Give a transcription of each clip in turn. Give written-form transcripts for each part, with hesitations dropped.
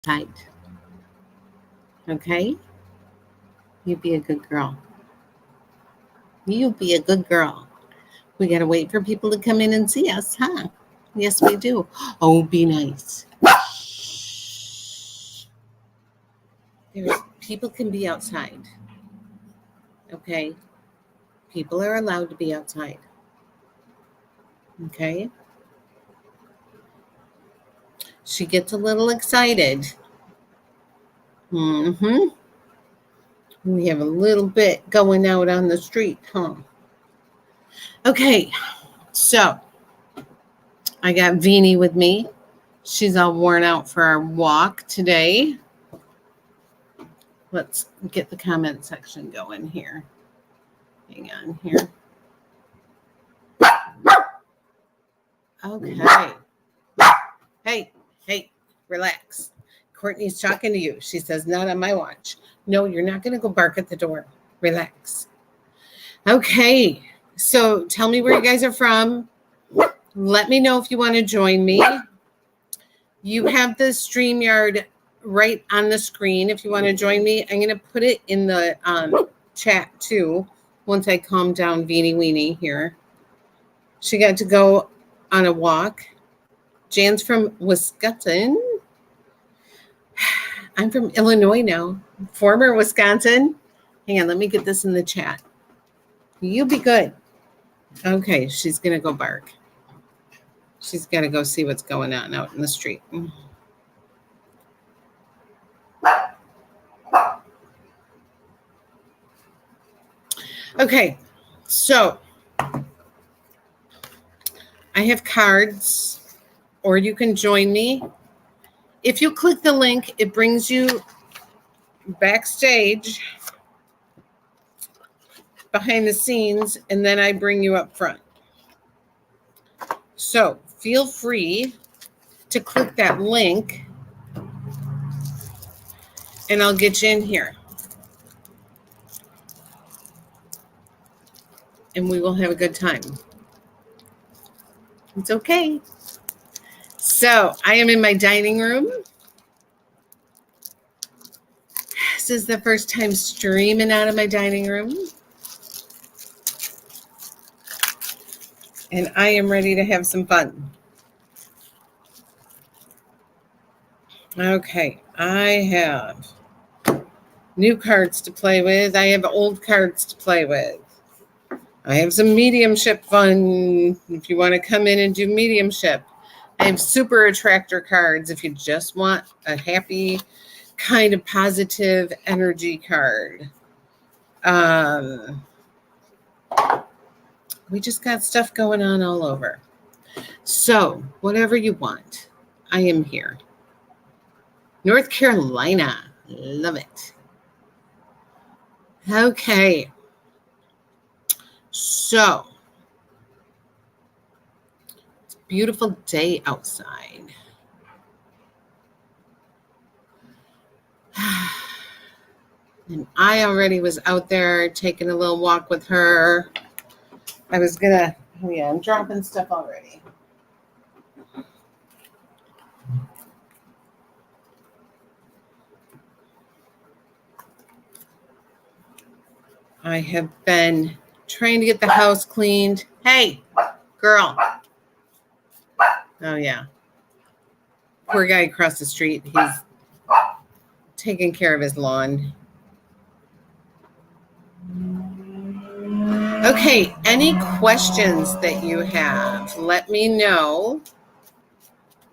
Tight. Okay? You be a good girl. You be a good girl. We got to wait for people to come in and see us, huh? Yes, we do. Oh, be nice. People can be outside. Okay? People are allowed to be outside. Okay? She gets a little excited. Mm-hmm. We have a little bit going out on the street, huh? Okay, so I got Veenie with me. She's all worn out for our walk today. Let's get the comment section going here. Hang on here. Okay. Hey, relax. Courtney's talking to you. She says, not on my watch. No, you're not going to go bark at the door. Relax. Okay. So tell me where you guys are from. Let me know if you want to join me. You have the StreamYard right on the screen. If you want to join me, I'm going to put it in the chat too once I calm down Veenie Weenie here. She got to go on a walk. Jan's from Wisconsin. I'm from Illinois now. Former Wisconsin. Hang on, let me get this in the chat. You be good. Okay, she's going to go bark. She's got to go see what's going on out in the street. Okay, so I have cards, or you can join me. If you click the link, it brings you backstage, behind the scenes, and then I bring you up front. So feel free to click that link, and I'll get you in here. And we will have a good time. It's okay. So I am in my dining room. This is the first time streaming out of my dining room. And I am ready to have some fun. Okay, I have new cards to play with. I have old cards to play with. I have some mediumship fun if you want to come in and do mediumship. I have super attractor cards if you just want a happy, kind of positive energy card. We just got stuff going on all over. So whatever you want, I am here. North Carolina, love it. Okay. So, it's a beautiful day outside. And I already was out there taking a little walk with her. I was gonna, I'm dropping stuff already. I have been trying to get the house cleaned. Hey, girl. Oh, yeah. Poor guy across the street. He's taking care of his lawn. Okay, any questions that you have, let me know.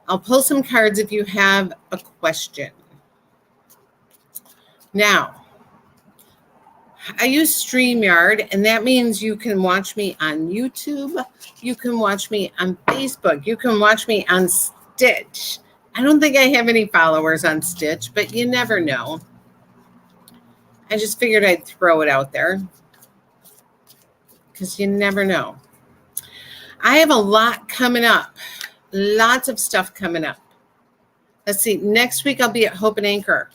I'll pull some cards if you have a question. Now, I use StreamYard, and that means you can watch me on YouTube. You can watch me on Facebook. You can watch me on Stitch. I don't think I have any followers on Stitch, but you never know. I just figured I'd throw it out there because you never know. I have a lot coming up. Lots of stuff coming up. Let's see. Next week, I'll be at Hope and Anchor.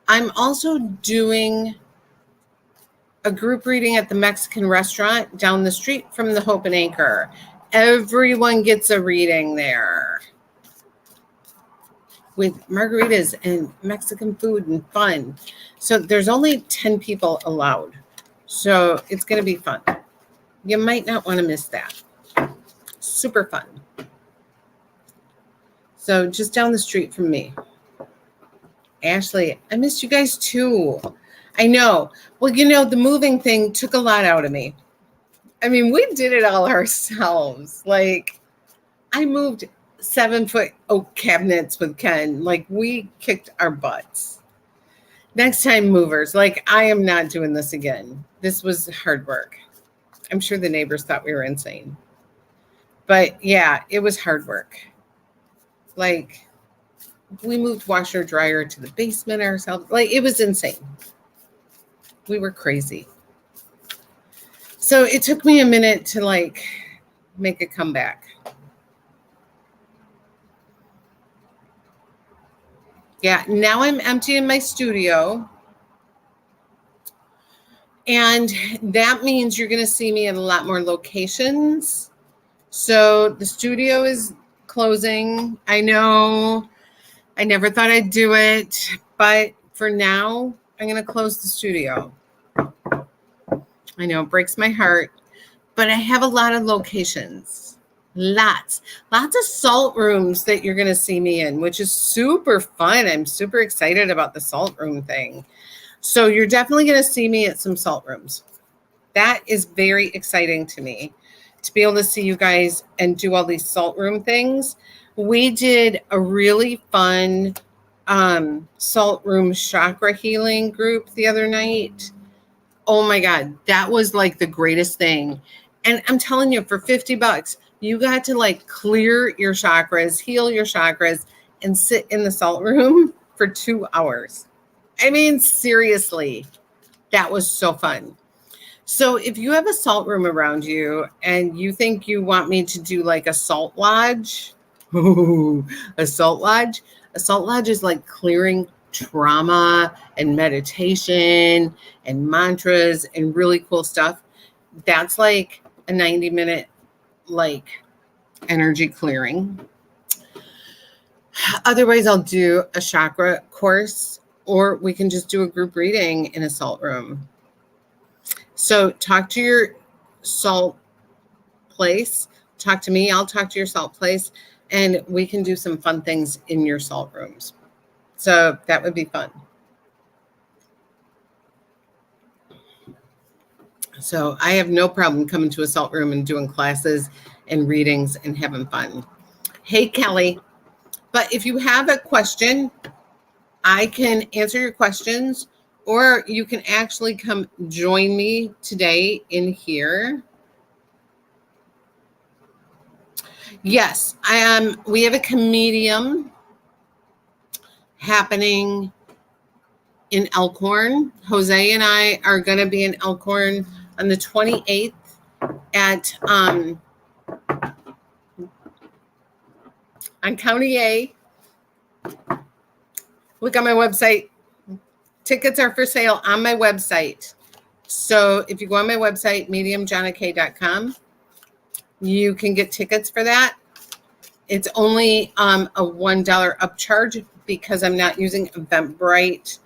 I'm also doing a group reading at the Mexican restaurant down the street from the Hope and Anchor. Everyone gets a reading there. with margaritas and Mexican food and fun. So there's only 10 people allowed. So it's going to be fun. You might not want to miss that. Super fun. So just down the street from me. Ashley, I missed you guys too. I know. Well, the moving thing took a lot out of me. I mean, we did it all ourselves. Like, I moved 7-foot oak cabinets with Ken. Like, we kicked our butts. Next time, movers. Like, I am not doing this again. This was hard work. I'm sure the neighbors thought we were insane. But yeah, it was hard work. Like, we moved washer dryer to the basement ourselves. Like, it was insane. We were crazy. So it took me a minute to like make a comeback. Yeah, now I'm emptying my studio. And that means you're going to see me in a lot more locations. So the studio is closing. I know I never thought I'd do it, but for now, I'm going to close the studio. I know it breaks my heart, but I have a lot of locations. Lots of salt rooms that you're going to see me in, which is super fun. I'm super excited about the salt room thing. So you're definitely going to see me at some salt rooms. That is very exciting to me, to be able to see you guys and do all these salt room things. We did a really fun salt room chakra healing group the other night. Oh my God, that was like the greatest thing. And I'm telling you, for $50, you got to like clear your chakras, heal your chakras, and sit in the salt room for 2 hours. I mean, seriously, that was so fun. So if you have a salt room around you and you think you want me to do like a salt lodge, a salt lodge is like clearing trauma and meditation and mantras and really cool stuff. That's like a 90-minute like energy clearing. Otherwise, I'll do a chakra course, or we can just do a group reading in a salt room. So talk to your salt place. Talk to me. I'll talk to your salt place, and we can do some fun things in your salt rooms. So that would be fun. So I have no problem coming to a salt room and doing classes and readings and having fun. Hey, Kelly. But if you have a question, I can answer your questions, or you can actually come join me today in here. Yes, we have a comedian happening in Elkhorn. Jose and I are going to be in Elkhorn on the 28th at on County A. Look on my website. Tickets are for sale on my website. So if you go on my website, mediumjohnnak.com, you can get tickets for that. It's only a $1 upcharge because I'm not using Eventbrite.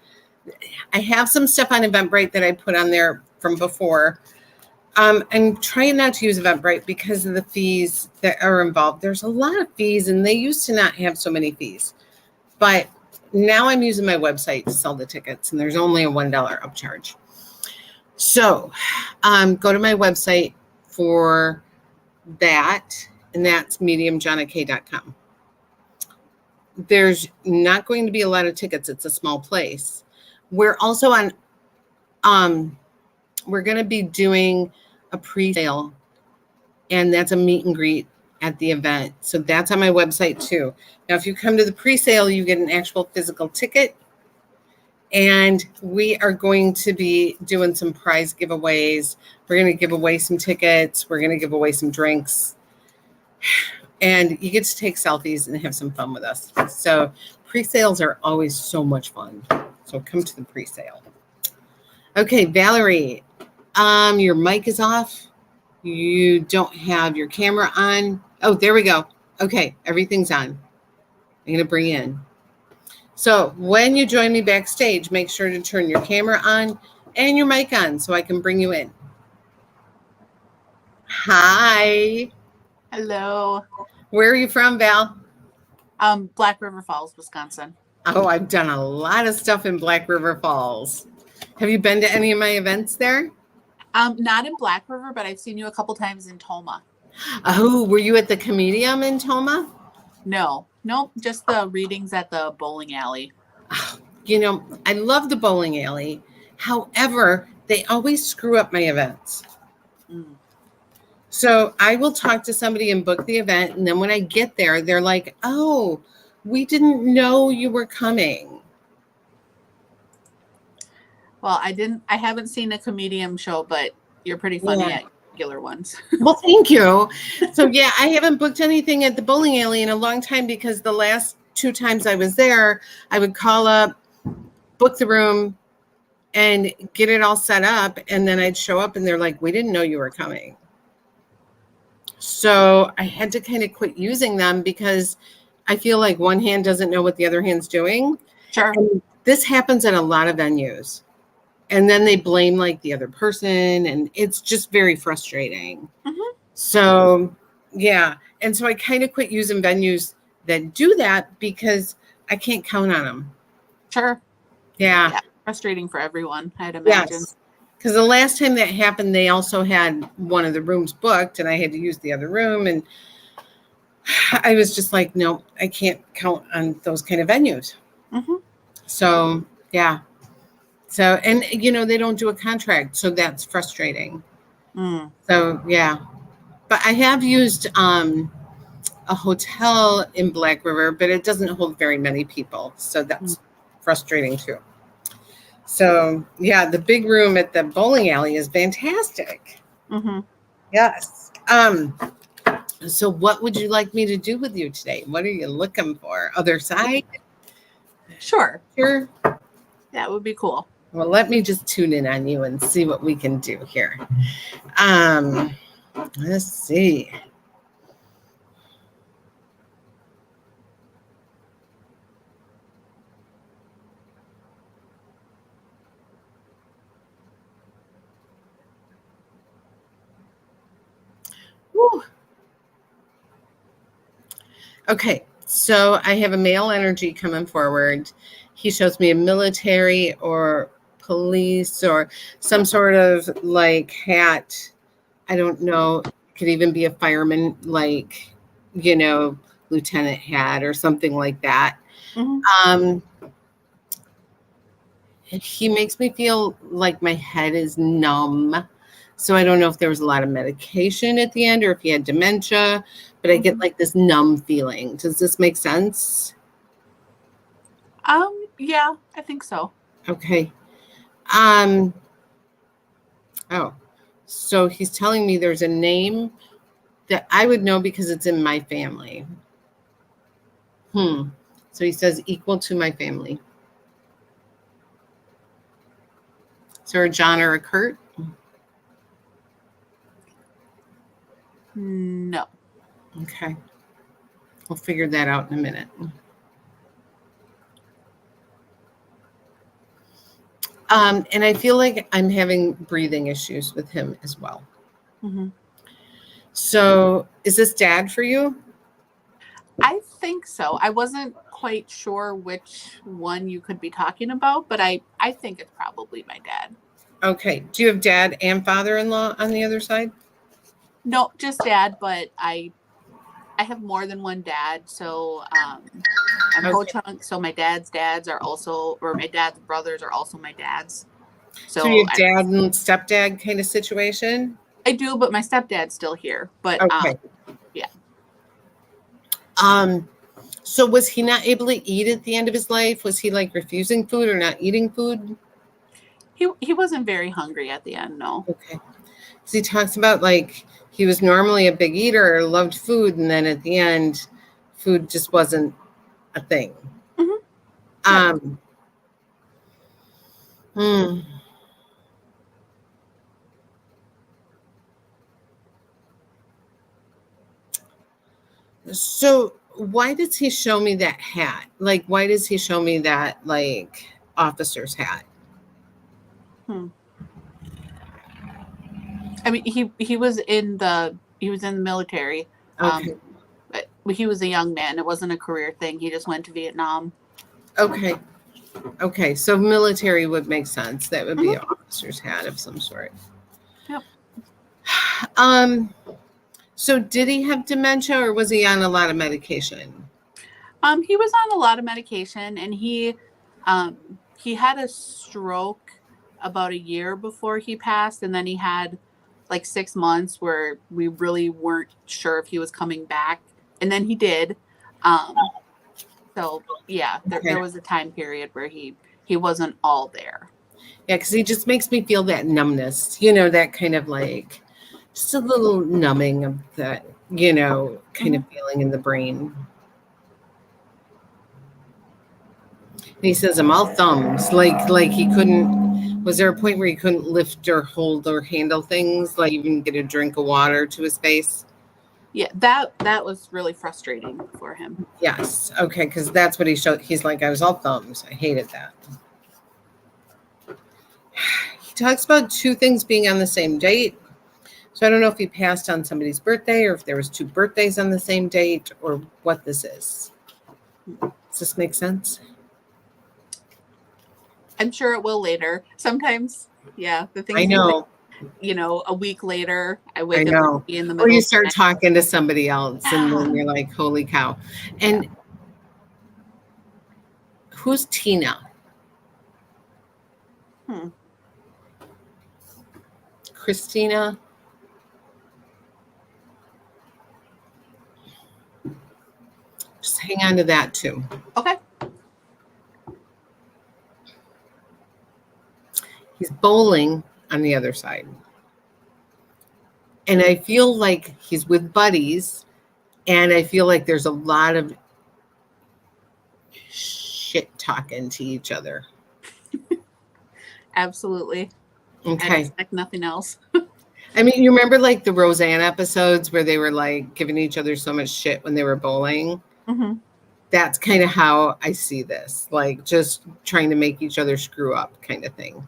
I have some stuff on Eventbrite that I put on there from before. I'm trying not to use Eventbrite because of the fees that are involved. There's a lot of fees, and they used to not have so many fees. But now I'm using my website to sell the tickets, and there's only a $1 upcharge. So go to my website for that, and that's mediumjohnnak.com. There's not going to be a lot of tickets. It's a small place. We're also on, we're going to be doing a pre-sale, and that's a meet and greet at the event. So that's on my website too. Now, if you come to the pre-sale, you get an actual physical ticket, and we are going to be doing some prize giveaways. We're going to give away some tickets. We're going to give away some drinks, and you get to take selfies and have some fun with us. So pre-sales are always so much fun. So come to the pre-sale. Okay, Valerie, your mic is off. You don't have your camera on. Oh, there we go. Okay, everything's on. I'm going to bring in. So when you join me backstage, make sure to turn your camera on and your mic on so I can bring you in. Hi. Hello. Where are you from, Val? Black River Falls, Wisconsin. Oh, I've done a lot of stuff in Black River Falls. Have you been to any of my events there? Not in Black River, but I've seen you a couple times in Toma. Oh, were you at the Comedium in Toma? No, nope, just the readings at the bowling alley. You know, I love the bowling alley. However, they always screw up my events. Mm. So I will talk to somebody and book the event. And then when I get there, they're like, oh, we didn't know you were coming. Well, I haven't seen a comedian show, but you're pretty funny at regular ones. Well, thank you. So yeah, I haven't booked anything at the bowling alley in a long time because the last 2 times I was there, I would call up, book the room, and get it all set up. And then I'd show up and they're like, we didn't know you were coming. So I had to kind of quit using them because I feel like one hand doesn't know what the other hand's doing. Sure. And this happens at a lot of venues. And then they blame like the other person, and it's just very frustrating. Mm-hmm. So, yeah. And so I kind of quit using venues that do that because I can't count on them. Sure. Yeah. Frustrating for everyone, I'd imagine. Yes. Because the last time that happened, they also had one of the rooms booked and I had to use the other room. And I was just like, no, I can't count on those kind of venues. Mm-hmm. So, yeah. So, and you know, they don't do a contract. So that's frustrating. Mm. So, yeah. But I have used a hotel in Black River, but it doesn't hold very many people. So that's frustrating too. So, yeah, the big room at the bowling alley is fantastic. Mm-hmm. Yes. So what would you like me to do with you today? What are you looking for? Other side? Sure. Here? That would be cool. Well, let me just tune in on you and see what we can do here. Let's see. Woo. Okay, so I have a male energy coming forward. He shows me a military or police or some sort of like hat. I don't know. Could even be a fireman, like, you know, lieutenant hat or something like that. Mm-hmm. He makes me feel like my head is numb. So I don't know if there was a lot of medication at the end or if he had dementia, but I get like this numb feeling. Does this make sense? Yeah, I think so. Okay. Oh, so he's telling me there's a name that I would know because it's in my family. So he says equal to my family. Is there a John or a Kurt? No. Okay. We'll figure that out in a minute. And I feel like I'm having breathing issues with him as well. Mm-hmm. So is this dad for you? I think so. I wasn't quite sure which one you could be talking about, but I think it's probably my dad. Okay. Do you have dad and father-in-law on the other side? No, just dad, but I have more than one dad. So I'm Ho-Chunk, so my dad's dads are also, or my dad's brothers are also my dads. So you have dad and stepdad kind of situation? I do, but my stepdad's still here. But okay. Yeah. So was he not able to eat at the end of his life? Was he like refusing food or not eating food? He wasn't very hungry at the end, no. Okay. So he talks about like he was normally a big eater, loved food, and then at the end, food just wasn't a thing. Mm-hmm. So why does he show me that hat? Like, why does he show me that, like, officer's hat? I mean, he was in the military. Okay. But he was a young man. It wasn't a career thing. He just went to Vietnam. Okay. Okay. So military would make sense. That would be an officer's hat of some sort. Yep. So did he have dementia or was he on a lot of medication? He was on a lot of medication, and he had a stroke about a year before he passed, and then he had like 6 months where we really weren't sure if he was coming back, and then he did. So yeah, there was a time period where he wasn't all there. Yeah, because he just makes me feel that numbness, you know, that kind of like just a little numbing of that, you know, kind of feeling in the brain. And he says, I'm all thumbs. Like he couldn't, was there a point where he couldn't lift or hold or handle things, like even get a drink of water to his face? Yeah, that was really frustrating for him. Yes. Okay, because that's what he showed. He's like, I was all thumbs. I hated that. He talks about two things being on the same date. So I don't know if he passed on somebody's birthday or if there was two birthdays on the same date or what this is. Does this make sense? I'm sure it will later. Sometimes, yeah, the things I know. you know, a week later, I wake I up know. in the middle. Or you start talking to somebody else and Yeah. then you're like, holy cow. And who's Tina? Christina? Just hang on to that too. Okay. He's bowling on the other side. And I feel like he's with buddies. And I feel like there's a lot of shit talking to each other. Absolutely. Okay. I expect nothing else. I mean, you remember like the Roseanne episodes where they were like giving each other so much shit when they were bowling? That's kind of how I see this, like just trying to make each other screw up kind of thing.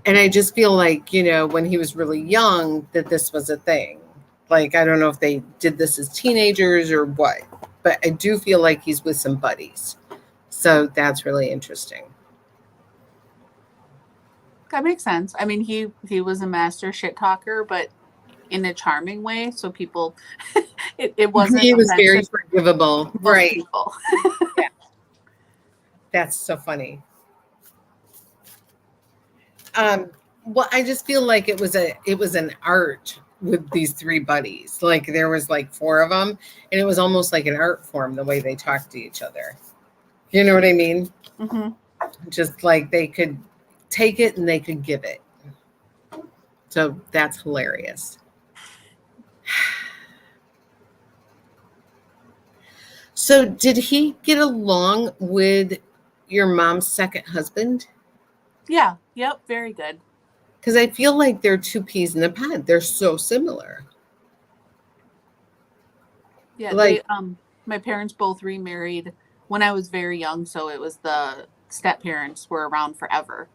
And I just feel like, you know, when he was really young, that this was a thing. Like, I don't know if they did this as teenagers or what, but I do feel like he's with some buddies. So that's really interesting. That makes sense. I mean, he was a master shit talker, but in a charming way. So people, it wasn't. He was very forgivable, right? People. Yeah. That's so funny. Well, I just feel like it was an art with these three buddies. Like there was like four of them, and it was almost like an art form the way they talked to each other. You know what I mean? Just like they could take it and they could give it. So that's hilarious. So did he get along with your mom's second husband? Yeah. Yep. Very good. Because I feel like they're two peas in a pod. They're so similar. Yeah. Like, my parents both remarried when I was very young. So it was the step parents were around forever.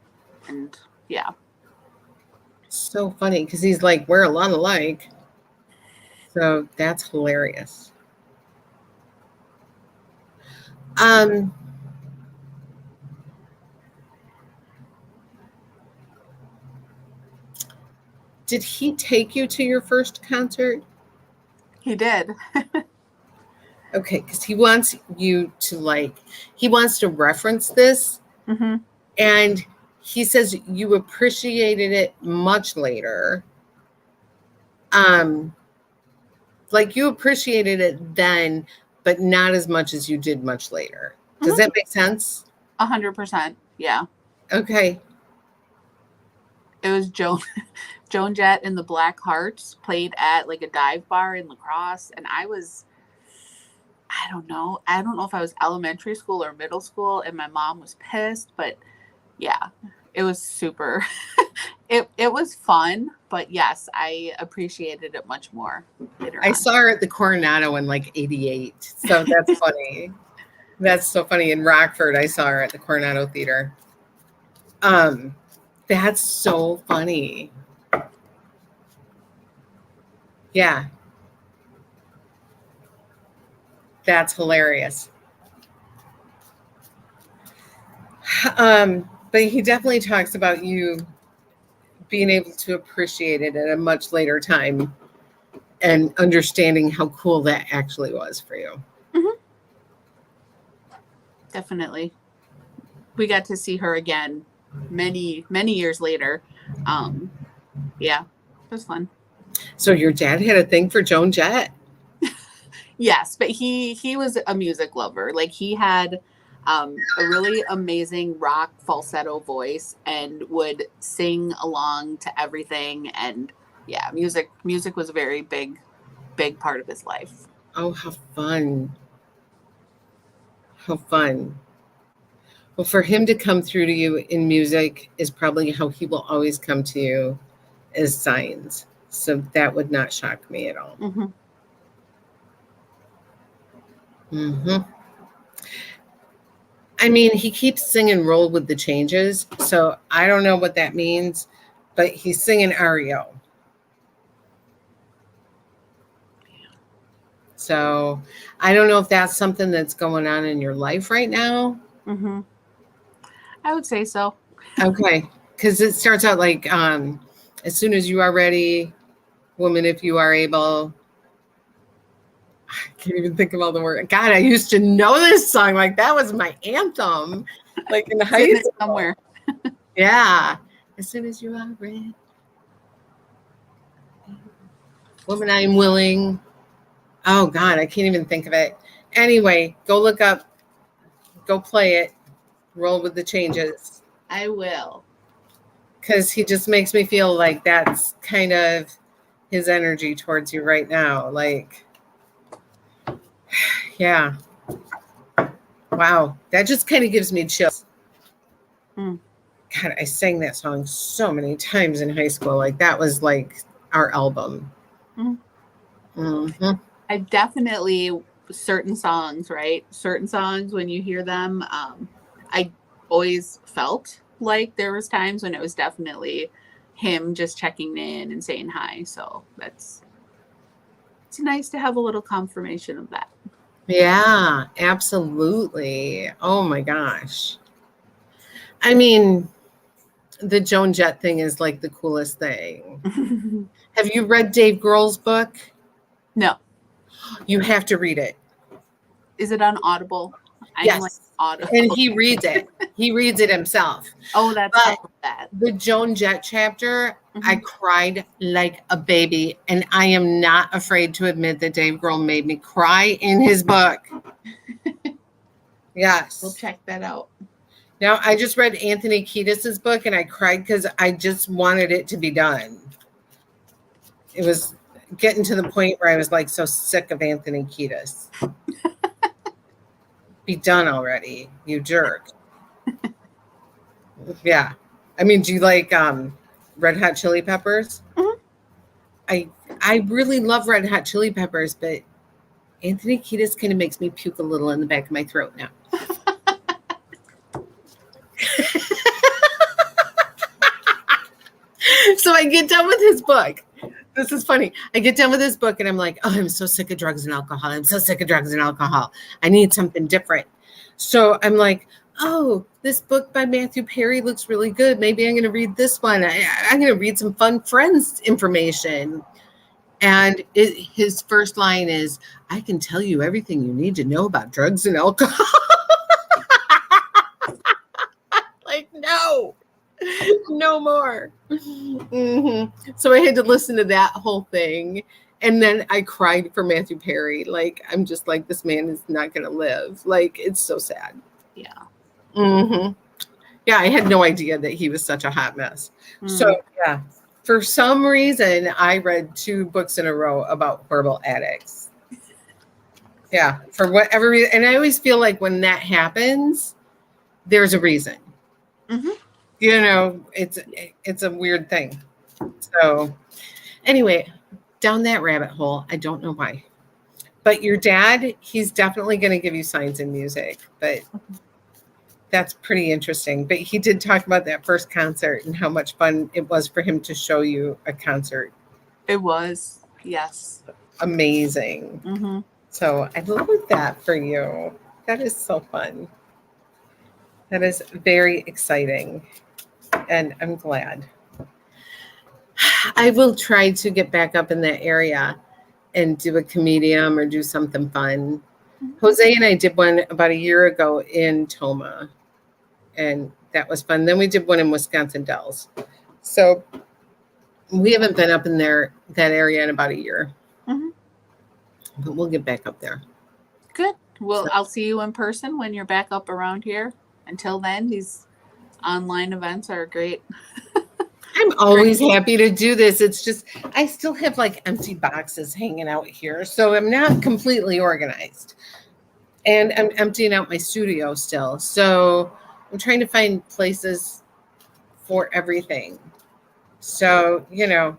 And yeah. So funny because he's like, we're a lot alike. So that's hilarious. Did he take you to your first concert? He did. Okay, because he wants you to he wants to reference this. And he says you appreciated it much later. Like you appreciated it then, but not as much as you did much later. Does that make sense? 100%. Yeah. Okay. It was Joan Jett and the Black Hearts played at like a dive bar in La Crosse, and I don't know if I was elementary school or middle school, and my mom was pissed, but yeah, it was super. It was fun, but yes, I appreciated it much more later I on. saw her at the Coronado in like 88. So that's funny. That's so funny. In Rockford, I saw her at the Coronado Theater. That's so funny. Yeah. That's hilarious. But he definitely talks about you being able to appreciate it at a much later time and understanding how cool that actually was for you. Mm-hmm. Definitely. We got to see her again many, many years later. Yeah, it was fun. So your dad had a thing for Joan Jett? Yes, but he was a music lover. Like he had a really amazing rock falsetto voice and would sing along to everything. And yeah, music was a very big part of his life. Oh, how fun. How fun. Well, for him to come through to you in music is probably how he will always come to you, as signs. So that would not shock me at all. Mm-hmm. Mm-hmm. I mean, he keeps singing Roll with the Changes. So I don't know what that means, but he's singing REO. So I don't know if that's something that's going on in your life right now. Mm-hmm. I would say so. Okay. Because it starts out like, as soon as you are ready, woman, if you are able. I can't even think of all the words. God, I used to know this song. Like that was my anthem. Like in high school. Somewhere. Yeah. As soon as you are ready. Woman, I am willing. Oh God, I can't even think of it. Anyway, go look up, go play it, Roll with the Changes. I will. Because he just makes me feel like that's kind of his energy towards you right now. Like, yeah. Wow. That just kind of gives me chills. Mm. God, I sang that song so many times in high school. Like that was like our album. Mm. Mm-hmm. I definitely, certain songs, right? Certain songs, when you hear them, I always felt like there was times when it was definitely him just checking in and saying hi. So it's nice to have a little confirmation of that. Yeah, absolutely. Oh my gosh. I mean, the Joan Jett thing is like the coolest thing. Have you read Dave Grohl's book? No. You have to read it. Is it on Audible? Yes. I'm like Audible. And he reads it. He reads it himself. Oh, that's But bad. the Joan Jett chapter, I cried like a baby. And I am not afraid to admit that Dave Grohl made me cry in his book. Yes. We'll check that out. Now, I just read Anthony Kiedis' book and I cried because I just wanted it to be done. It was getting to the point where I was like so sick of Anthony Kiedis. Be done already, you jerk. Yeah. I mean, do you like Red Hot Chili Peppers? Mm-hmm. I really love Red Hot Chili Peppers, but Anthony Kiedis kind of makes me puke a little in the back of my throat now. So I get done with his book. This is funny. I get done with his book and I'm like, oh, I'm so sick of drugs and alcohol. I'm so sick of drugs and alcohol. I need something different. So I'm like, oh, this book by Matthew Perry looks really good. Maybe I'm going to read this one. I'm going to read some fun Friends information. And his first line is, I can tell you everything you need to know about drugs and alcohol. Like, no. No more. Mm-hmm. So I had to listen to that whole thing. And then I cried for Matthew Perry. Like, I'm just like, this man is not going to live. Like, it's so sad. Yeah. Mm-hmm. Yeah, I had no idea that he was such a hot mess. So, yeah, for some reason, I read 2 books in a row about horrible addicts. Yeah, for whatever reason. And I always feel like when that happens, there's a reason. Mm-hmm. You know, it's a weird thing. So anyway, down that rabbit hole, I don't know why. But your dad, he's definitely going to give you signs in music, but that's pretty interesting. But he did talk about that first concert and how much fun it was for him to show you a concert. It was, yes. Amazing. Mm-hmm. So I love that for you. That is so fun. That is very exciting. And I'm glad. I will try to get back up in that area and do a comedium or do something fun. Jose and I did one about a year ago in Toma, and that was fun. Then we did one in Wisconsin Dells. So we haven't been up in that area in about a year. Mm-hmm. But we'll get back up there. Good. Well, So- I'll see you in person when you're back up around here. Until then, these online events are great. I'm always happy to do this. It's just I still have like empty boxes hanging out here, so I'm not completely organized. And I'm emptying out my studio still. So I'm trying to find places for everything. So, you know,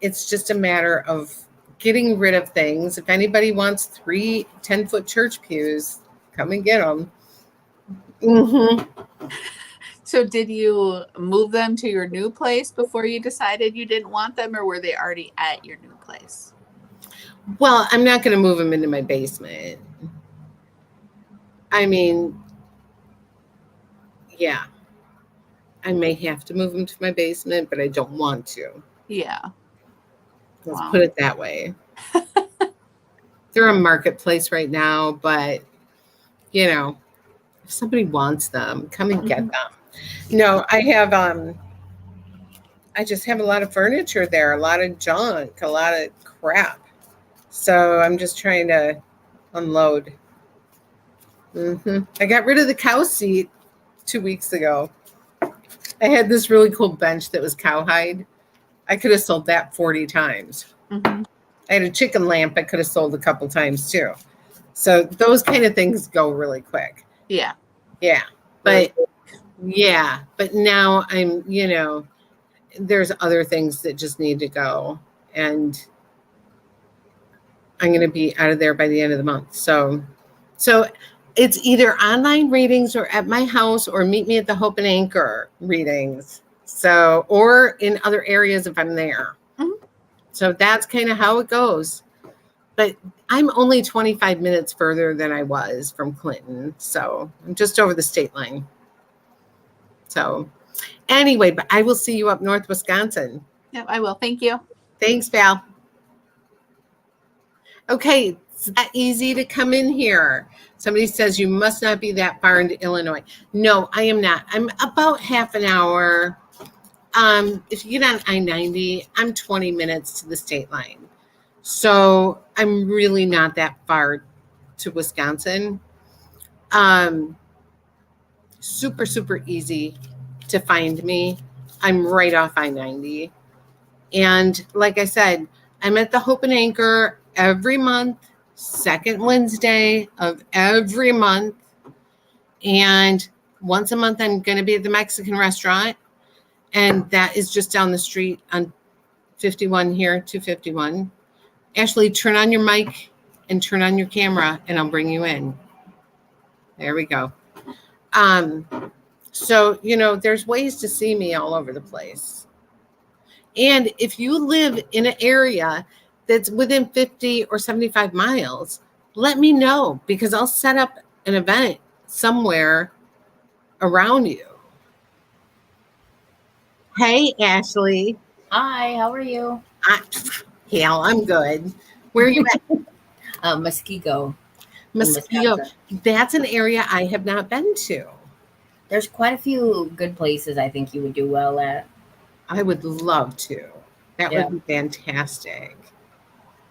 it's just a matter of getting rid of things. If anybody wants 3 10-foot church pews, come and get them. So did you move them to your new place before you decided you didn't want them, or were they already at your new place? Well, I'm not going to move them into my basement. I mean, yeah, I may have to move them to my basement, but I don't want to. Yeah. Let's Wow. put it that way. They're a marketplace right now, but you know, if somebody wants them, come and get Mhm. them. No, I just have a lot of furniture there, a lot of junk, a lot of crap. So I'm just trying to unload. I got rid of the cow seat 2 weeks ago. I had this really cool bench that was cowhide. I could have sold that 40 times. Mhm. I had a chicken lamp I could have sold a couple times too. So those kind of things go really quick. Yeah. Yeah. But now I'm, you know, there's other things that just need to go. And I'm going to be out of there by the end of the month. So it's either online readings or at my house or meet me at the Hope and Anchor readings. So, or in other areas if I'm there. Mhm. So that's kind of how it goes. But I'm only 25 minutes further than I was from Clinton. So I'm just over the state line. So anyway, but I will see you up north Wisconsin. Yep, I will. Thank you. Thanks, Val. Okay, it's that easy to come in here. Somebody says you must not be that far into Illinois. No, I am not. I'm about half an hour. If you get on I-90, I'm 20 minutes to the state line. So I'm really not that far to Wisconsin. Super, super easy to find me. I'm right off I-90. And like I said, I'm at the Hope and Anchor every month, second Wednesday of every month. And once a month, I'm going to be at the Mexican restaurant. And that is just down the street on 51 here, 251. Ashley, turn on your mic and turn on your camera, and I'll bring you in. There we go. So, you know, there's ways to see me all over the place. And if you live in an area that's within 50 or 75 miles, let me know because I'll set up an event somewhere around you. Hey, Ashley. Hi, how are you? Hell, I'm good. Where are you at? Muskego. Mosquito. Wisconsin. That's an area I have not been to. There's quite a few good places I think you would do well at. I would love to. That Yeah. would be fantastic.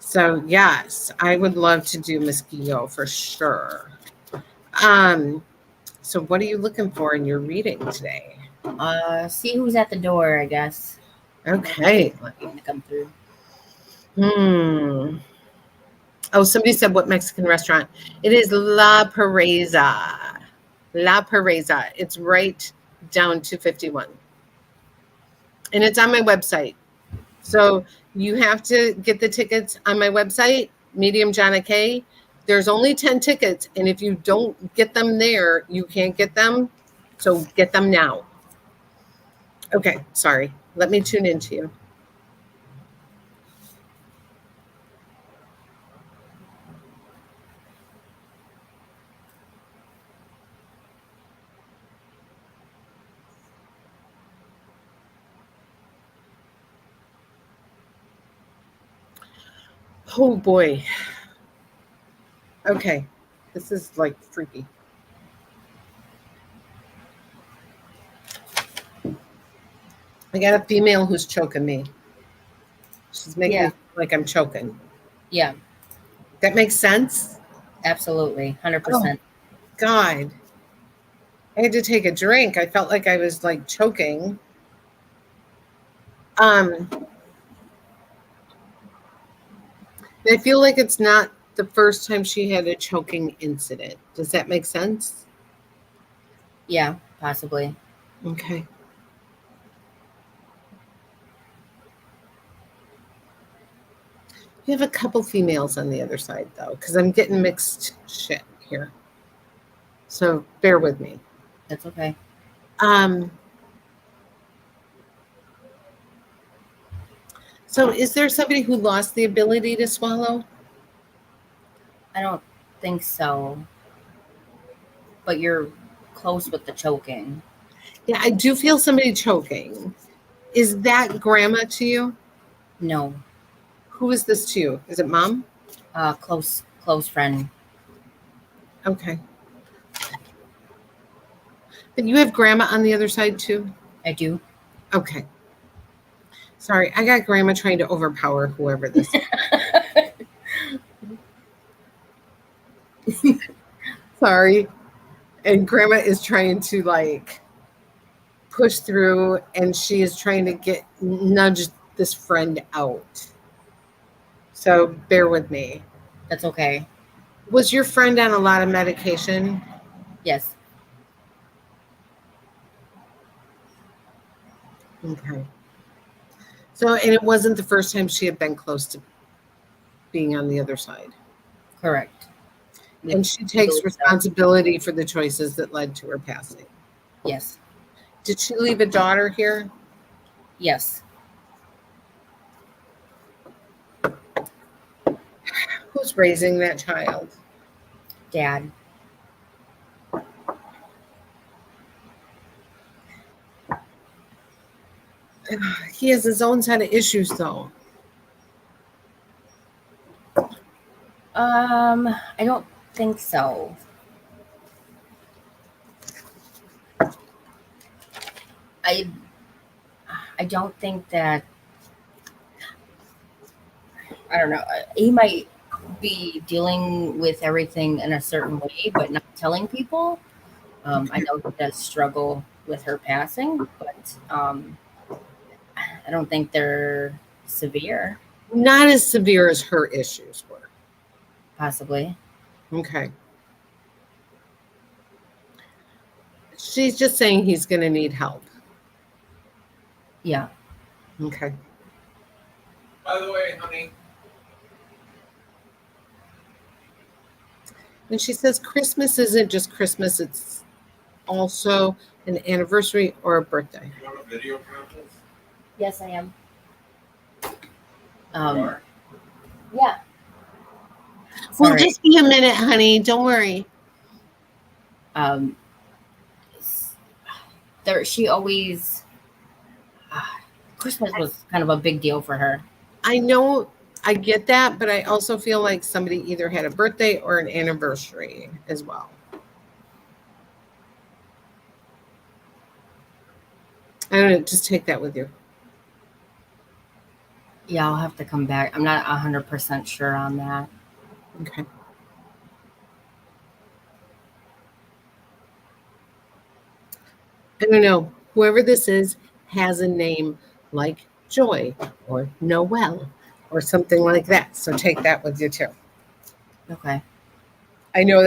So yes, I would love to do Mosquito for sure. So what are you looking for in your reading today? See who's at the door, I guess. Okay. Gonna come through. Oh, somebody said what Mexican restaurant? It is La Pereza. La Pereza. It's right down to 51. And it's on my website. So you have to get the tickets on my website, Medium Jonna K. There's only 10 tickets. And if you don't get them there, you can't get them. So get them now. Okay, sorry. Let me tune into you. Oh boy. Okay. This is like freaky. I got a female who's choking me. She's making me Yeah. feel like I'm choking. Yeah, That makes sense? absolutely. 100%. God. I had to take a drink. I felt like I was like choking. I feel like it's not the first time she had a choking incident. Does that make sense? Yeah, possibly. Okay. You have a couple females on the other side though, because I'm getting mixed shit here. So bear with me. That's okay. So is there somebody who lost the ability to swallow? I don't think so. But you're close with the choking. Yeah, I do feel somebody choking. Is that grandma to you? No. Who is this to you? Is it mom? Close friend. Okay. But you have grandma on the other side too? I do. Okay. Sorry, I got grandma trying to overpower whoever this is. Sorry. And grandma is trying to like push through and she is trying to nudge this friend out. So bear with me. That's okay. Was your friend on a lot of medication? Yes. Okay. So, and it wasn't the first time she had been close to being on the other side. Correct. And she takes believe so. responsibility for the choices that led to her passing. Yes. Did she leave a daughter here? Yes. Who's raising that child? Dad. He has his own set of issues, though. I don't think so. I don't think that. I don't know. He might be dealing with everything in a certain way, but not telling people. I know he does struggle with her passing, but I don't think they're severe. Not as severe as her issues were. Possibly. Okay. She's just saying he's going to need help. Yeah. Okay. By the way, honey. And she says Christmas isn't just Christmas, it's also an anniversary or a birthday. You want a video conference? Yes, I am. Or- Yeah. Well, Sorry. just be a minute, honey. Don't worry. She always Christmas was kind of a big deal for her. I know I get that, but I also feel like somebody either had a birthday or an anniversary as well. I don't know. Just take that with you. Yeah, I'll have to come back. I'm not 100% sure on that. Okay. I don't know. Whoever this is has a name like Joy or Noel or something like that. So take that with you too. Okay. I know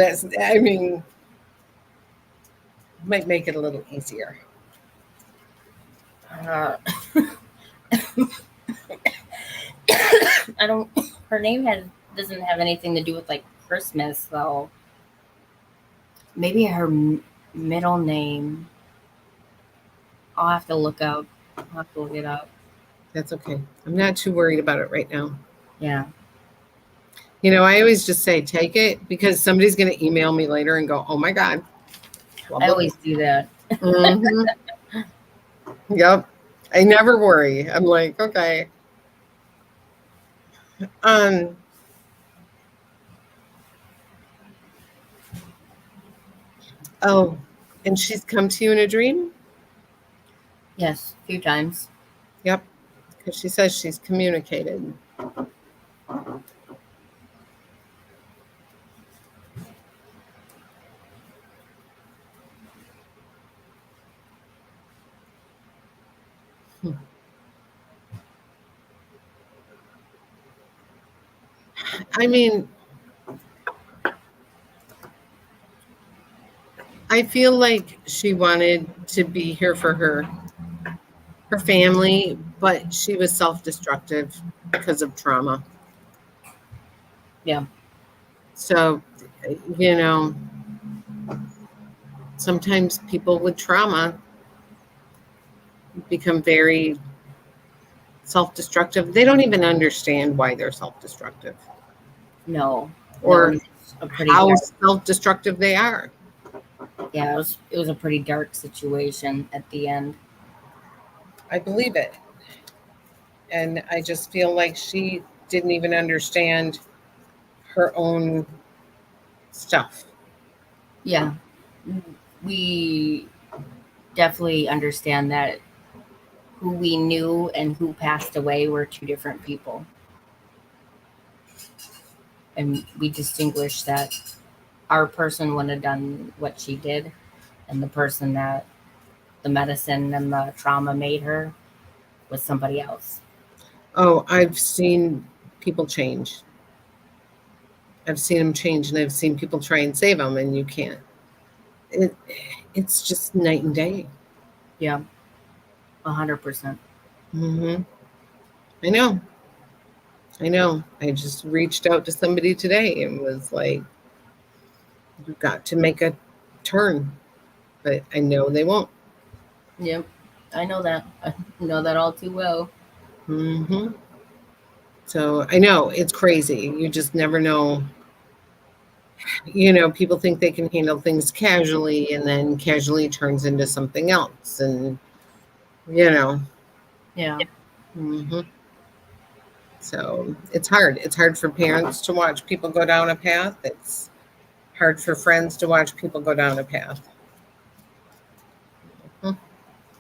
might make it a little easier. Uh, I don't. Her name doesn't have anything to do with like Christmas, though. Maybe her middle name. I'll have to look up. I'll have to look it up. That's okay. I'm not too worried about it right now. Yeah. You know, I always just say take it because somebody's going to email me later and go, "Oh my God." I always do that. Mhm. Yep. I never worry. I'm like, okay. Um, oh, and she's come to you in a dream? Yes, a few times. Yep. Because she says she's communicated. I mean, I feel like she wanted to be here for her family, but she was self-destructive because of trauma. Yeah. So, you know, sometimes people with trauma become very self-destructive. They don't even understand why they're self-destructive No. or No, it's a pretty how dark. self-destructive they are. Yeah, it was a pretty dark situation at the end. I believe it. And I just feel like she didn't even understand her own stuff. Yeah. We definitely understand that who we knew and who passed away were two different people. And we distinguish that our person wouldn't have done what she did, and the person that the medicine and the trauma made her was somebody else. Oh, I've seen people change. I've seen them change, and I've seen people try and save them, and you can't. It, it's just night and day. Yeah, 100%. Hmm. I know. I know. I just reached out to somebody today and was like, "You got to make a turn," but I know they won't. Yep, I know that. I know that all too well. Hmm. So I know it's crazy. You just never know. You know, people think they can handle things casually, and then casually turns into something else, and you know. Yeah, Hmm. So it's hard. It's hard for parents to watch people go down a path. It's hard for friends to watch people go down a path. Mhm.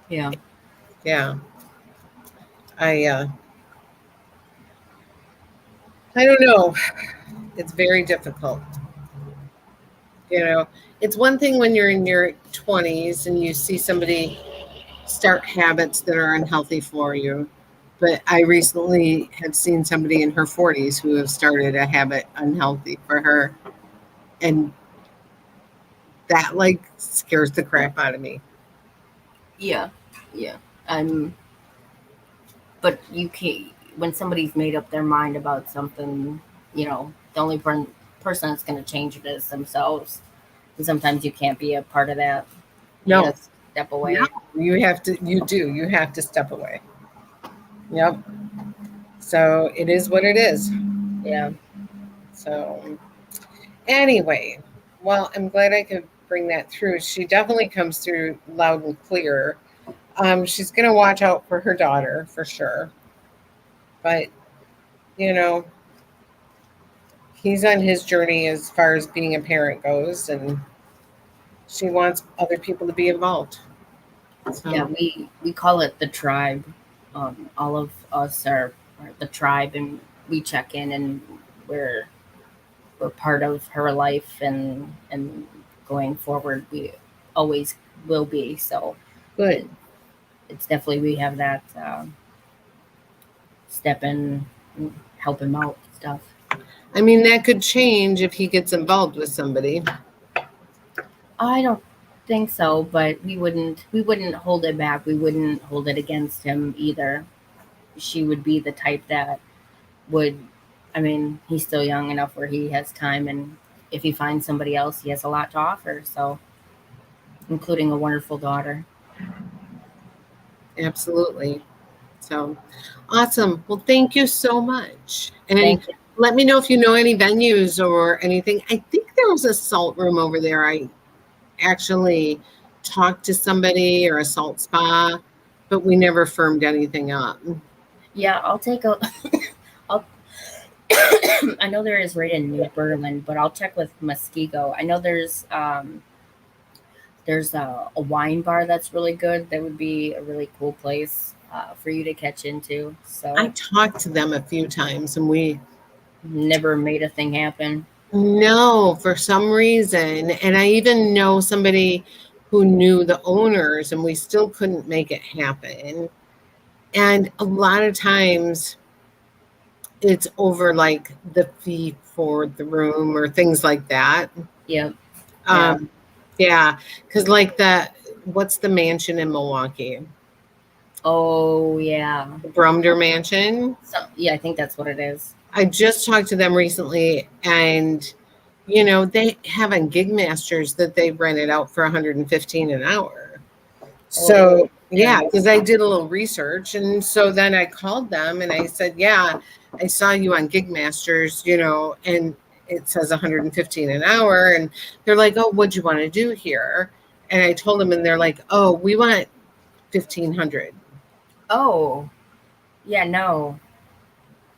yeah, Yeah. I I don't know. It's very difficult. You know, it's one thing when you're in your 20s and you see somebody start habits that are unhealthy for you. But I recently had seen somebody in her 40s who have started a habit unhealthy for her. And that like scares the crap out of me. yeah, yeah. I'm, but you can't, when somebody's made up their mind about something, the only person that's going to change it is themselves. And sometimes you can't be a part of that. You No, gotta step away. no, you have to step away. Yep. So it is what it is. Yeah, So anyway, well, I'm glad I could bring that through. She definitely comes through loud and clear. She's going to watch out for her daughter for sure. But, you know, he's on his journey as far as being a parent goes, and she wants other people to be involved. So, yeah. We call it the tribe. All of us are the tribe, and we check in, and we're we're part of her life, and going forward, we always will be. So good. it's definitely we have that step in, and help him out stuff. I mean, that could change if he gets involved with somebody. I don't. think so, but we wouldn't hold it back. We wouldn't hold it against him either. She would be the type that would, I mean, he's still young enough where he has time, and if he finds somebody else, he has a lot to offer. So, including a wonderful daughter. Absolutely. So awesome. Well, thank you so much. And Thank you. let me know if you know any venues or anything. I think there was a salt room over there. I actually talked to somebody, or a salt spa, but we never firmed anything up. Yeah, I'll take a. I'll. I know there is right in New Berlin, but I'll check with Muskego. I know there's a wine bar that's really good. That would be a really cool place for you to catch into. So I talked to them a few times, and we never made a thing happen. no, for some reason. And I even know somebody who knew the owners, and we still couldn't make it happen. And a lot of times it's over like the fee for the room or things like that. Yep. Yeah, because like what's the mansion in Milwaukee? Oh yeah. The Brumder Mansion. So yeah, I think that's what it is. I just talked to them recently, and they have on Gig Masters that they rented out for $115 an hour. So yeah, because I did a little research, and so then I called them and I said, "Yeah, I saw you on Gig Masters, and it says $115 an hour." And they're like, "Oh, what'd you want to do here?" And I told them, and they're like, "Oh, we want $1,500." Oh, yeah, no.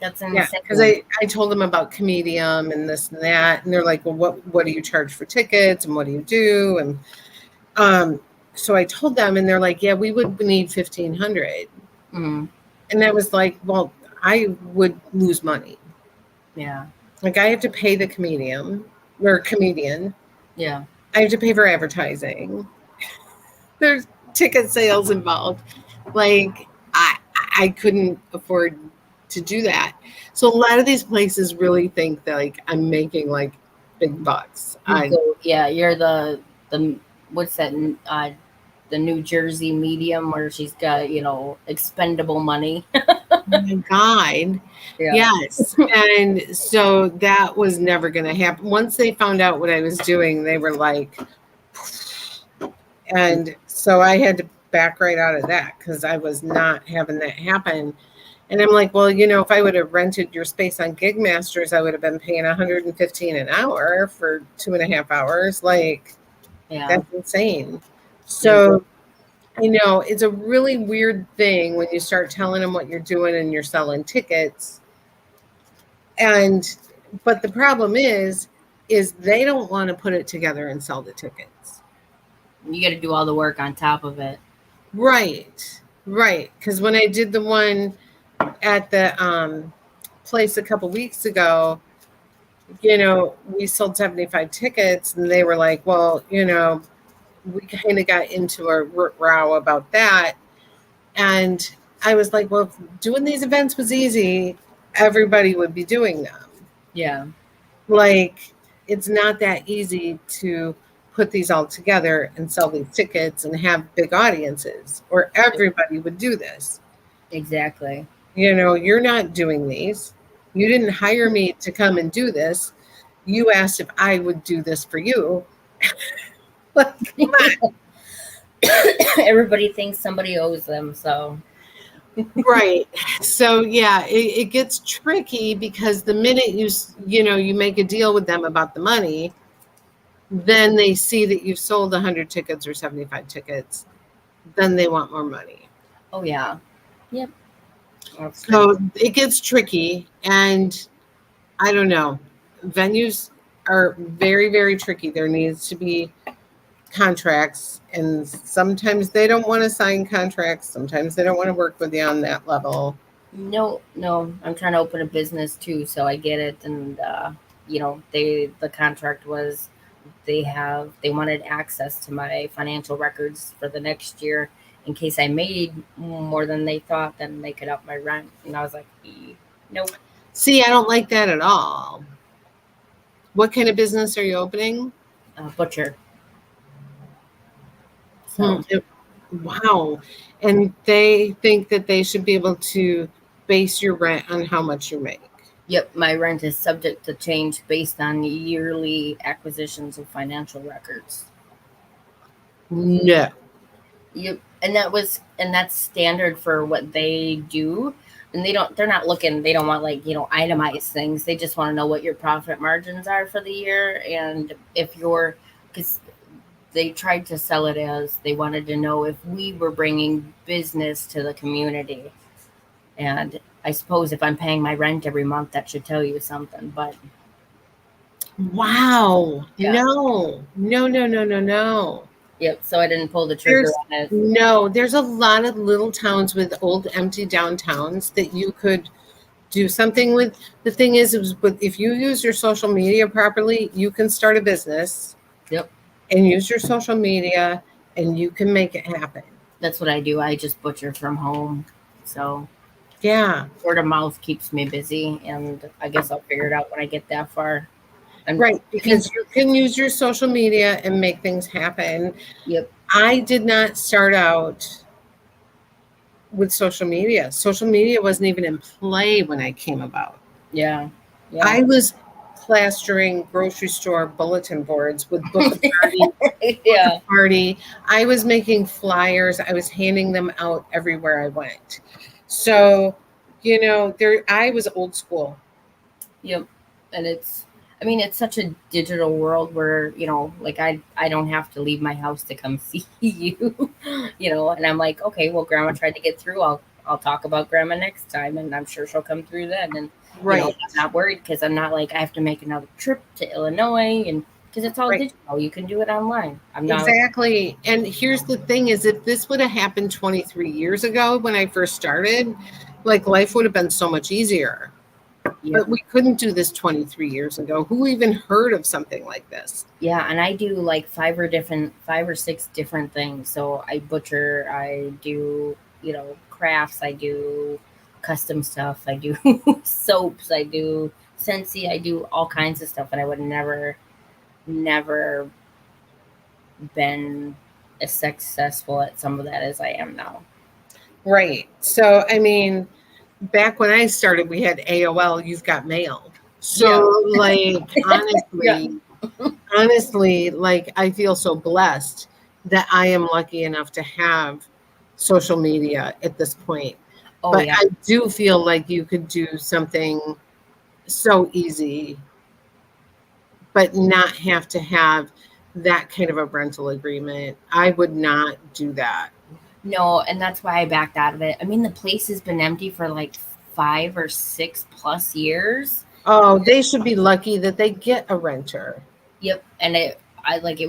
That's insane. Yeah, because I told them about Comedium and this and that, and they're like, "Well, what do you charge for tickets, and what do you do?" And so I told them, and they're like, "Yeah, we would need $1,500." Mm, And I was like, "Well, I would lose money. yeah, Like, I have to pay the comedian. yeah. I have to pay for advertising. There's ticket sales involved. Like, I couldn't afford to do that." So a lot of these places really think that like I'm making like big bucks. So, yeah, you're the what's that? The New Jersey medium where she's got expendable money. Oh my God. Yes. And so that was never going to happen. Once they found out what I was doing, they were like, and so I had to back right out of that because I was not having that happen. And I'm like, well, if I would have rented your space on Gig Masters, I would have been paying $115 an hour for 2.5 hours. Like, Yeah. that's insane. So I know it's a really weird thing when you start telling them what you're doing and you're selling tickets. But the problem is they don't want to put it together and sell the tickets. You got to do all the work on top of it. Right. Because when I did the one at the place a couple weeks ago, we sold 75 tickets, and they were like, well, we kind of got into a row about that. And I was like, well, if doing these events was easy, everybody would be doing them. Yeah. Like, it's not that easy to put these all together and sell these tickets and have big audiences, or everybody would do this. Exactly. You're not doing these. You didn't hire me to come and do this. You asked if I would do this for you. Like, come on. Everybody thinks somebody owes them, so. Right. So yeah, it gets tricky because the minute you make a deal with them about the money, then they see that you've sold 100 tickets or 75 tickets, then they want more money. Oh yeah. Yep. So it gets tricky, and I don't know. Venues are very, very tricky. There needs to be contracts, and sometimes they don't want to sign contracts. Sometimes they don't want to work with you on that level. No, I'm trying to open a business too, so I get it. And the contract was they wanted access to my financial records for the next year in case I made more than they thought, then they could up my rent. And I was like, nope. See, I don't like that at all. What kind of business are you opening? Butcher. So Wow. And they think that they should be able to base your rent on how much you make. yep, my rent is subject to change based on yearly acquisitions of financial records. No. Yep, and that's standard for what they do. And they're not looking, they don't want like, itemized things. They just want to know what your profit margins are for the year. And if you're, because they tried to sell it as they wanted to know if we were bringing business to the community. And I suppose if I'm paying my rent every month, that should tell you something. But Wow. Yeah. No. No, no, no, no, no. yep, so I didn't pull the trigger on it. No, there's a lot of little towns with old empty downtowns that you could do something with. The thing is if you use your social media properly, you can start a business. Yep. And use your social media and you can make it happen. That's what I do. I just butcher from home. So Yeah. word of mouth keeps me busy, and I guess I'll figure it out when I get that far. And Right. Because you can use your social media and make things happen. Yep. I did not start out with social media. Social media wasn't even in play when I came about. Yeah. I was plastering grocery store bulletin boards with book Yeah. party. I was making flyers. I was handing them out everywhere I went. So, I was old school. Yep. And it's such a digital world where, like I don't have to leave my house to come see you, and I'm like, okay, well, grandma tried to get through. I'll talk about grandma next time, and I'm sure she'll come through then. And I'm not worried because I'm not like I have to make another trip to Illinois, and because it's all digital, you can do it online. I'm not Exactly. And here's the thing is if this would have happened 23 years ago when I first started, like life would have been so much easier. Yeah. But we couldn't do this 23 years ago. Who even heard of something like this? Yeah, and I do like 5 or 6 different things. So I butcher, I do, crafts, I do custom stuff, I do soaps, I do Scentsy, I do all kinds of stuff, and I would never been as successful at some of that as I am now. Right. So, back when I started, we had AOL, You've Got Mail. So, honestly, like I feel so blessed that I am lucky enough to have social media at this point. Oh, but yeah. I do feel like you could do something so easy, but not have to have that kind of a rental agreement. I would not do that. No, and that's why I backed out of it. The place has been empty for like 5 or 6 plus years. Oh, they should be lucky that they get a renter. Yep, and it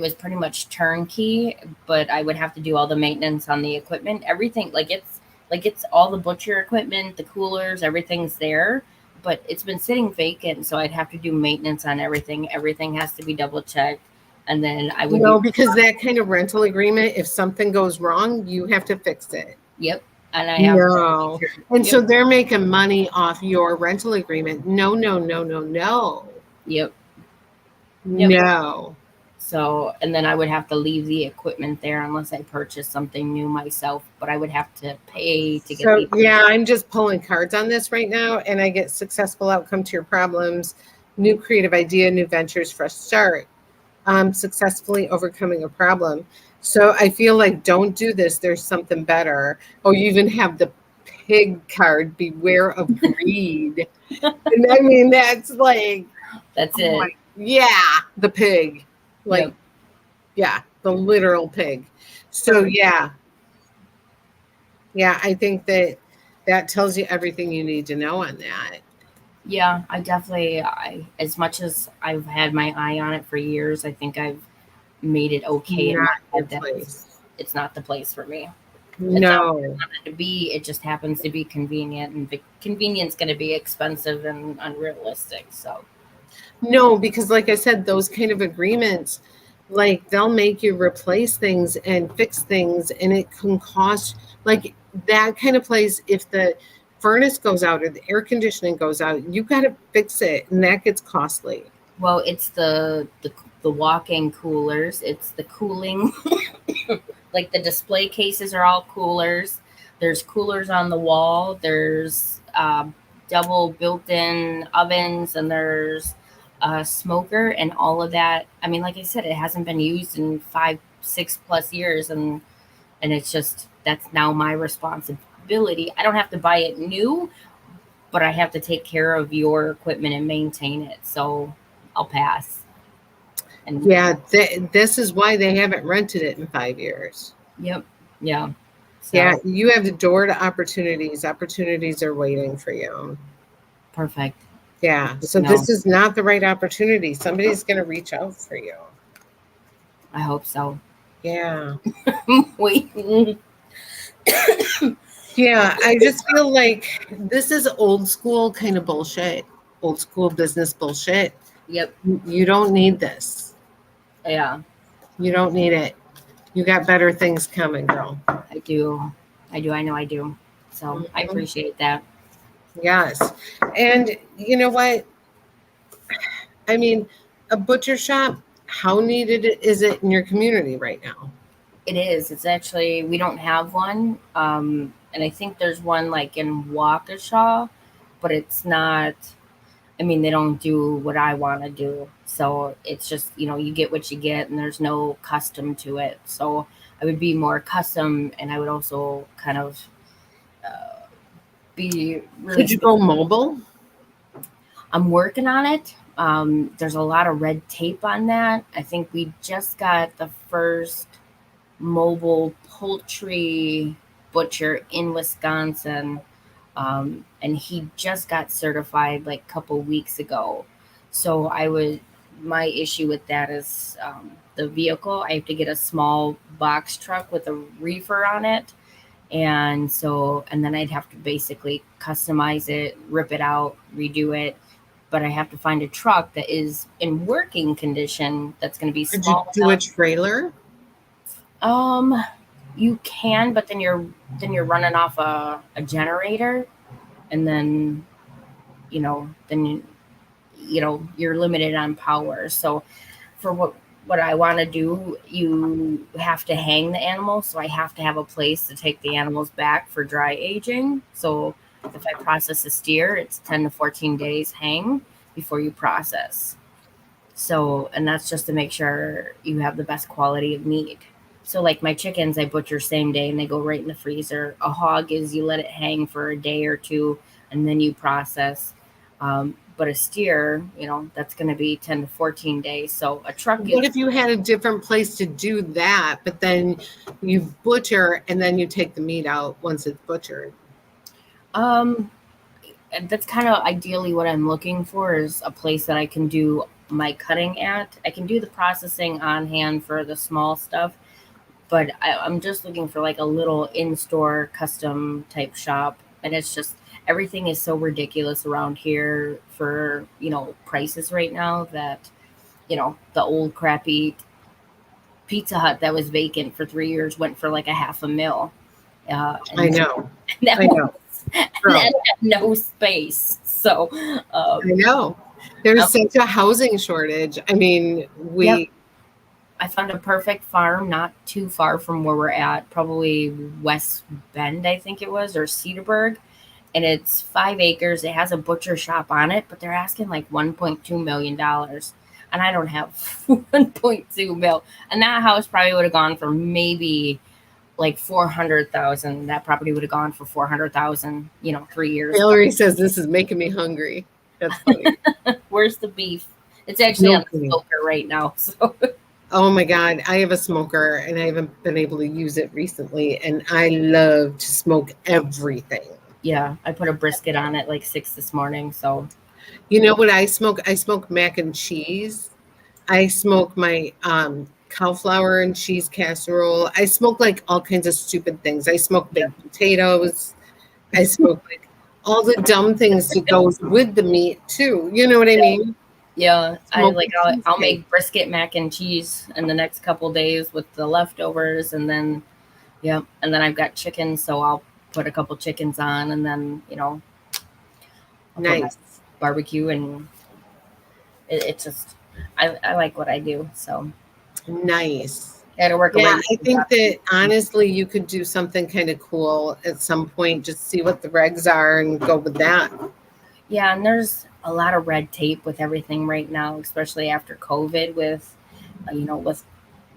was pretty much turnkey, but I would have to do all the maintenance on the equipment, everything. It's all the butcher equipment, the coolers, everything's there, but it's been sitting vacant, so I'd have to do maintenance on everything. Everything has to be double checked, and then I would because that kind of rental agreement, if something goes wrong, you have to fix it. Yep, and I have no, and so they're making money off your rental agreement. No. Yep. No. So, and then I would have to leave the equipment there unless I purchase something new myself, but I would have to pay to get So, yeah, I'm just pulling cards on this right now, and I get successful outcome to your problems, new creative idea, new ventures, fresh start, successfully overcoming a problem. So I feel like don't do this. There's something better. Oh, you even have the pig card, beware of greed. And that's like, that's it. Yeah, the pig. Like, Yep. Yeah, the literal pig. So, yeah, I think that tells you everything you need to know on that. Yeah, as much as I've had my eye on it for years, I think I've made it okay. It's not the place for me. It's not where I want it to be. It just happens to be convenient, and the convenience going to be expensive and unrealistic. So. No, because like I said, those kind of agreements, like they'll make you replace things and fix things, and it can cost like that kind of place. If the furnace goes out or the air conditioning goes out, you got to fix it, and that gets costly. Well, it's the walk-in coolers. It's the cooling, like the display cases are all coolers. There's coolers on the wall. There's double built-in ovens, and there's a smoker, and all of that. I mean, like I said, it hasn't been used in 5, 6+ years, and it's just that's now my responsibility. I don't have to buy it new, but I have to take care of your equipment and maintain it. So I'll pass. And Yeah, this is why they haven't rented it in 5 years. Yep. Yeah. So, Yeah, you have the door to opportunities. Opportunities are waiting for you. perfect. Yeah, so No. this is not the right opportunity. Somebody's going to reach out for you. I hope so. Yeah. Wait. Yeah, I just feel like this is old school kind of bullshit, old school business bullshit. Yep. You don't need this. Yeah, You don't need it. You got better things coming, girl. I do. I know I do. So I Mhm. appreciate that. Yes. And you know what? I mean, a butcher shop, how needed is it in your community right now? It is. It's actually, we don't have one. And I think there's one like in Waukesha, but it's not, I mean, they don't do what I want to do. So it's just, you get what you get, and there's no custom to it. So I would be more custom, and I would also kind of be really. Could you go mobile? I'm working on it. There's a lot of red tape on that. I think we just got the first mobile poultry butcher in Wisconsin. And he just got certified like a couple weeks ago. So my issue with that is the vehicle. I have to get a small box truck with a reefer on it. And then I'd have to basically customize it, rip it out, redo it. But I have to find a truck that is in working condition that's going to be Could you small do a enough. trailer? You can, but then you're running off a generator, and then you're limited on power. So for what I want to do, you have to hang the animal, so I have to have a place to take the animals back for dry aging. So if I process a steer, it's 10 to 14 days hang before you process. So, and that's just to make sure you have the best quality of meat. So like my chickens, I butcher same day and they go right in the freezer. A hog is you let it hang for a day or two and then you process. But a steer, that's going to be 10 to 14 days. So a truck What if you had a different place to do that, but then you butcher and then you take the meat out once it's butchered? That's kind of ideally what I'm looking for, is a place that I can do my cutting at. I can do the processing on hand for the small stuff, but I'm just looking for like a little in-store custom type shop. And it's just, everything is so ridiculous around here for, prices right now that, the old crappy Pizza Hut that was vacant for 3 years went for like $500,000. I know. That I know. that had no space. So, I know. There's such a housing shortage. I mean, I found a perfect farm not too far from where we're at, probably West Bend, I think it was, or Cedarburg. And it's 5 acres. It has a butcher shop on it, but they're asking like $1.2 million. And I don't have 1.2 mil. And that house probably would have gone for maybe like 400,000. That property would have gone for 400,000, 3 years ago. Hillary says this is making me hungry. That's funny. Where's the beef? It's actually on the kidding. smoker right now. So Oh my God. I have a smoker and I haven't been able to use it recently. And I love to smoke everything. yeah, I put a brisket on at like 6 this morning. So You know what I smoke? I smoke mac and cheese. I smoke my cauliflower and cheese casserole. I smoke like all kinds of stupid things. I smoke baked potatoes. I smoke like all the dumb things that goes with the meat too. You know what I mean? yeah, I'll cheesecake. make brisket mac and cheese in the next couple days with the leftovers, and then I've got chicken, so I'll put a couple chickens on, and then I'll put my Nice. barbecue, and it's just I like what I do. So Nice. Gotta work Yeah, away. I think that honestly, you could do something kind of cool at some point. Just see what the regs are and go with that. Yeah, and there's a lot of red tape with everything right now, especially after COVID with, with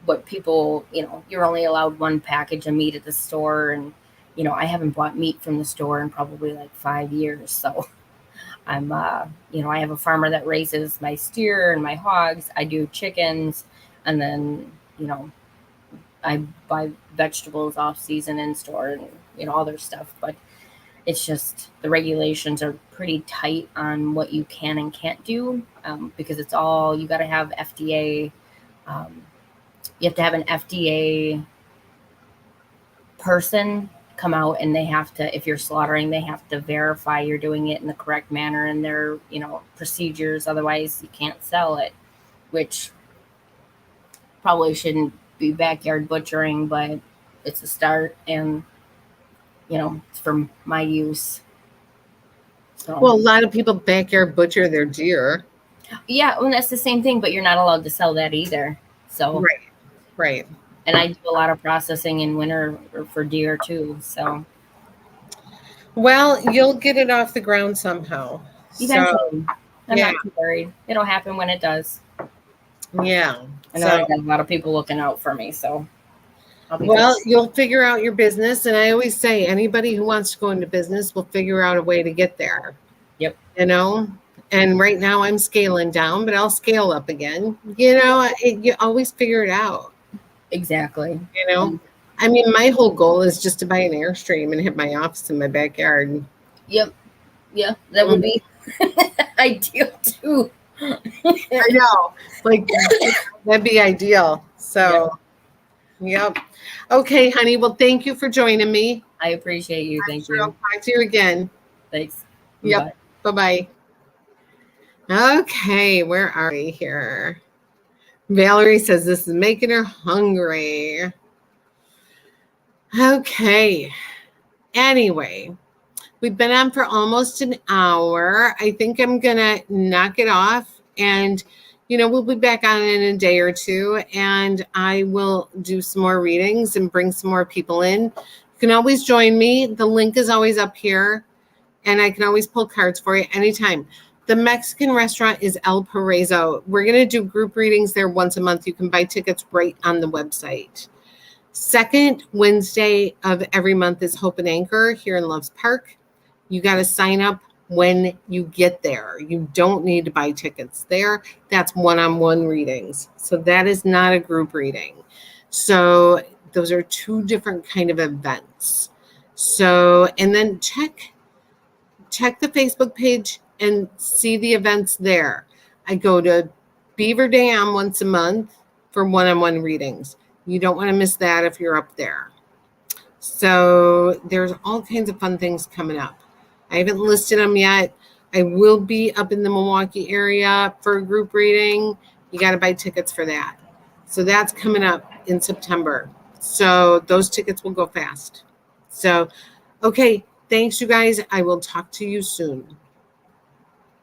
what people, you're only allowed one package of meat at the store. And, I haven't bought meat from the store in probably like 5 years. So I'm, I have a farmer that raises my steer and my hogs. I do chickens. And then, I buy vegetables off season in store and, all their stuff. But it's just the regulations are pretty tight on what you can and can't do, because it's all, you got to have FDA. You have to have an FDA person come out, and they have to, if you're slaughtering, they have to verify you're doing it in the correct manner and their, procedures. Otherwise, you can't sell it, which probably shouldn't be backyard butchering, but it's a start, and it's for my use. So Well, a lot of people backyard butcher their deer. yeah, well, that's the same thing, but you're not allowed to sell that either. So Right. and I do a lot of processing in winter for deer too. So Well, you'll get it off the ground somehow. So, eventually, I'm yeah. not too worried. It'll happen when it does. yeah. I know I got a lot of people looking out for me, so I'll be Well, good. you'll figure out your business. And I always say anybody who wants to go into business will figure out a way to get there. Yep. And right now I'm scaling down, but I'll scale up again. You always figure it out. Exactly. I mean, my whole goal is just to buy an Airstream and hit my office in my backyard. Yep. Yeah, that would be ideal too. I know. Like, that'd be ideal. So, yep. Okay, honey. Well, thank you for joining me. I appreciate you. Thank I'll you. talk to you again. Thanks. Yep. Bye. Bye-bye. Okay, where are we here? Valerie says this is making her hungry. Okay. Anyway, we've been on for almost an hour. I think I'm going to knock it off, and, we'll be back on in a day or two, and I will do some more readings and bring some more people in. You can always join me. The link is always up here, and I can always pull cards for you anytime. The Mexican restaurant is El Paraíso. We're going to do group readings there once a month. You can buy tickets right on the website. Second Wednesday of every month is Hope and Anchor here in Loves Park. You got to sign up when you get there. You don't need to buy tickets there. That's one-on-one readings. So that is not a group reading. So those are two different kind of events. So, and then check the Facebook page and see the events there. I go to Beaver Dam once a month for one-on-one readings. You don't want to miss that if you're up there. So there's all kinds of fun things coming up. I haven't listed them yet. I will be up in the Milwaukee area for a group reading. You got to buy tickets for that. So that's coming up in September. So those tickets will go fast. So, okay. Thanks, you guys. I will talk to you soon.